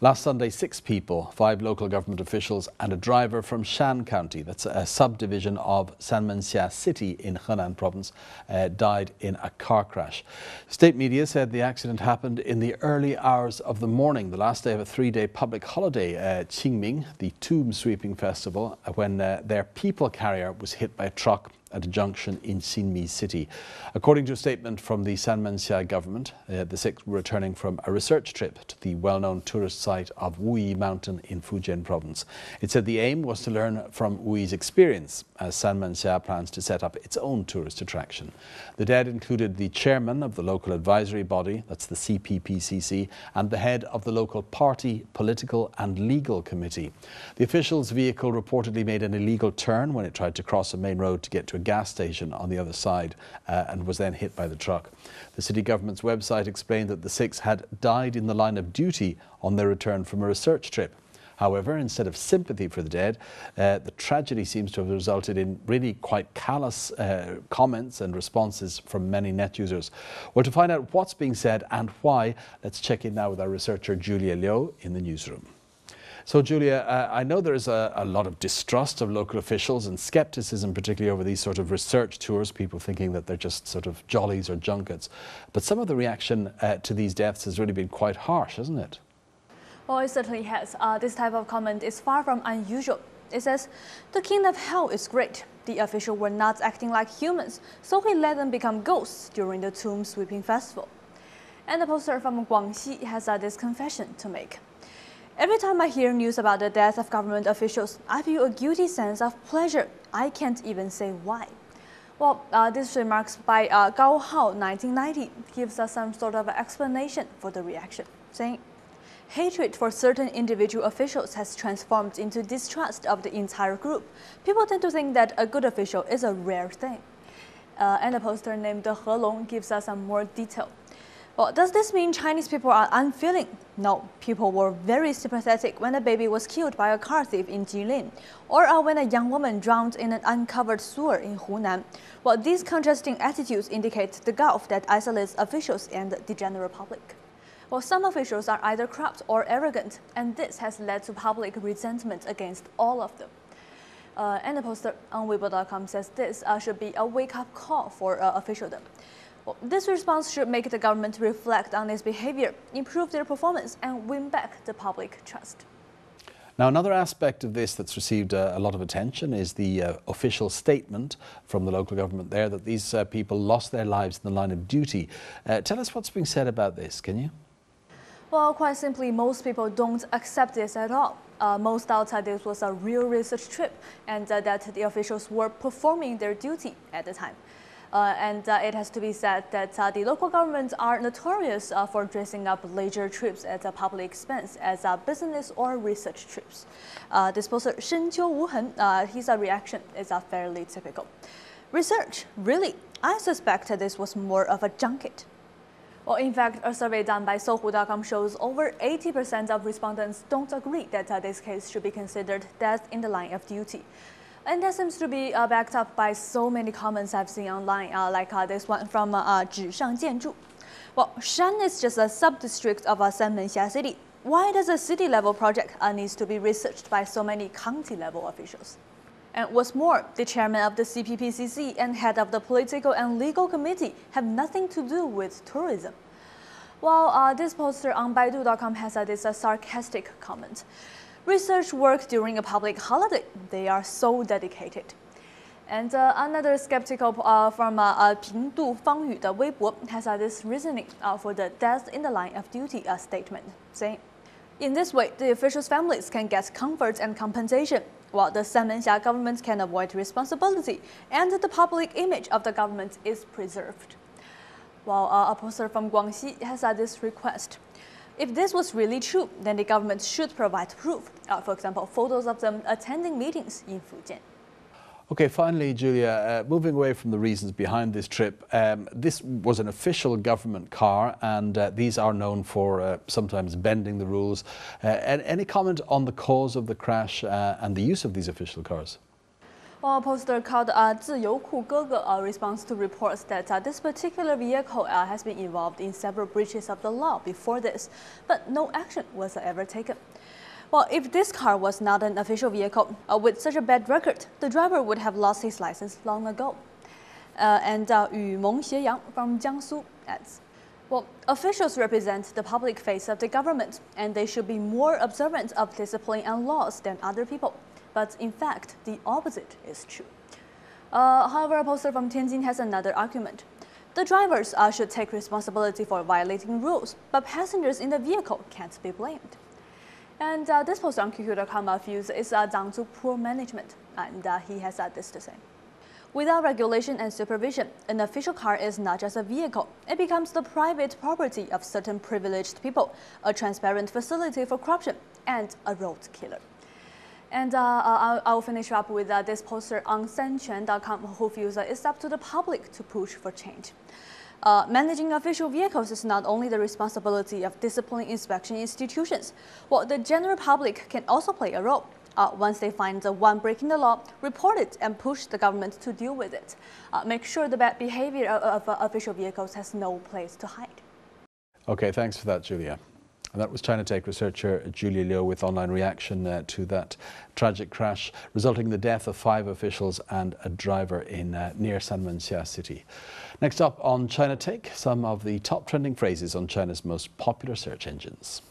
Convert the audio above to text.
Last Sunday, 6 people, 5 local government officials and a driver from Shan County, that's a subdivision of Sanmenxia City in Henan Province, died in a car crash. State media said the accident happened in the early hours of the morning, the last day of a 3-day public holiday, Qingming, the tomb sweeping festival, when their people carrier was hit by a truck at a junction in Xinmi City. According to a statement from the Sanmenxia government, the 6 were returning from a research trip to the well-known tourist site of Wuyi Mountain in Fujian province. It said the aim was to learn from Wuyi's experience, as Sanmenxia plans to set up its own tourist attraction. The dead included the chairman of the local advisory body, that's the CPPCC, and the head of the local party, political and legal committee. The officials' vehicle reportedly made an illegal turn when it tried to cross a main road to get to a gas station on the other side and was then hit by the truck. The city government's website explained that the 6 had died in the line of duty on their return from a research trip. However, instead of sympathy for the dead, the tragedy seems to have resulted in really quite callous comments and responses from many net users. Well, to find out what's being said and why, let's check in now with our researcher Julia Liu in the newsroom. So, Julia, I know there is a lot of distrust of local officials and scepticism, particularly over these sort of research tours, people thinking that they're just sort of jollies or junkets. But some of the reaction to these deaths has really been quite harsh, hasn't it? Well, it certainly has. This type of comment is far from unusual. It says, "The king of hell is great. The officials were not acting like humans, so he let them become ghosts during the tomb sweeping festival." And the poster from Guangxi has this confession to make. "Every time I hear news about the death of government officials, I feel a guilty sense of pleasure. I can't even say why." Well, this remarks by Gao Hao, 1990, gives us some sort of explanation for the reaction, saying, "Hatred for certain individual officials has transformed into distrust of the entire group. People tend to think that a good official is a rare thing." And a poster named He Long gives us some more detail. Well, does this mean Chinese people are unfeeling? No, people were very sympathetic when a baby was killed by a car thief in Jilin, or when a young woman drowned in an uncovered sewer in Hunan. Well, these contrasting attitudes indicate the gulf that isolates officials and the general public. Well, some officials are either corrupt or arrogant, and this has led to public resentment against all of them. And the poster on Weibo.com says this should be a wake-up call for officialdom. Well, this response should make the government reflect on its behavior, improve their performance, and win back the public trust. Now, another aspect of this that's received a lot of attention is the official statement from the local government there that these people lost their lives in the line of duty. Tell us what's being said about this, can you? Well, quite simply, most people don't accept this at all. Most doubt this was a real research trip and that the officials were performing their duty at the time. And it has to be said that the local governments are notorious for dressing up leisure trips at a public expense as business or research trips. This poster, Shenqiu Wuhen, his reaction is fairly typical. "Research? Really? I suspect this was more of a junket." Well, in fact, a survey done by Sohu.com shows over 80% of respondents don't agree that this case should be considered death in the line of duty. And that seems to be backed up by so many comments I've seen online, like this one from 纸上建筑. Well, Shan is just a sub-district of Sanmenxia City. Why does a city-level project needs to be researched by so many county-level officials? And what's more, the chairman of the CPPCC and head of the political and legal committee have nothing to do with tourism. Well, this poster on Baidu.com has this sarcastic comment. "Research work during a public holiday. They are so dedicated." And another skeptical from Pingdu Fangyu的微博 has this reasoning for the death in the line of duty statement, saying, "In this way, the officials' families can get comfort and compensation, while the Sanmenxia government can avoid responsibility, and the public image of the government is preserved." While a poster from Guangxi has this request. If this was really true, then the government should provide proof. For example, photos of them attending meetings in Fujian. Okay, finally, Julia, moving away from the reasons behind this trip, this was an official government car, and these are known for sometimes bending the rules. Any comment on the cause of the crash and the use of these official cars? Well, a poster called 自由库哥哥 responds to reports that this particular vehicle has been involved in several breaches of the law before this, but no action was ever taken. Well, if this car was not an official vehicle with such a bad record, the driver would have lost his license long ago. And Yu Meng Xieyang from Jiangsu adds, well, officials represent the public face of the government, and they should be more observant of discipline and laws than other people. But in fact, the opposite is true. However, a poster from Tianjin has another argument. The drivers should take responsibility for violating rules, but passengers in the vehicle can't be blamed. And this poster on QQ.com views is Zhangzu poor management, and he has this to say. Without regulation and supervision, an official car is not just a vehicle. It becomes the private property of certain privileged people, a transparent facility for corruption, and a road killer. And I'll finish up with this poster on sanquan.com, who feels it's up to the public to push for change. Managing official vehicles is not only the responsibility of discipline inspection institutions. Well, the general public can also play a role. Once they find one breaking the law, report it and push the government to deal with it. Make sure the bad behavior of official vehicles has no place to hide. Okay, thanks for that, Julia. And that was China Take researcher Julia Liu with online reaction to that tragic crash, resulting in the death of 5 officials and a driver in near Sanmenxia city. Next up on China Take, some of the top trending phrases on China's most popular search engines.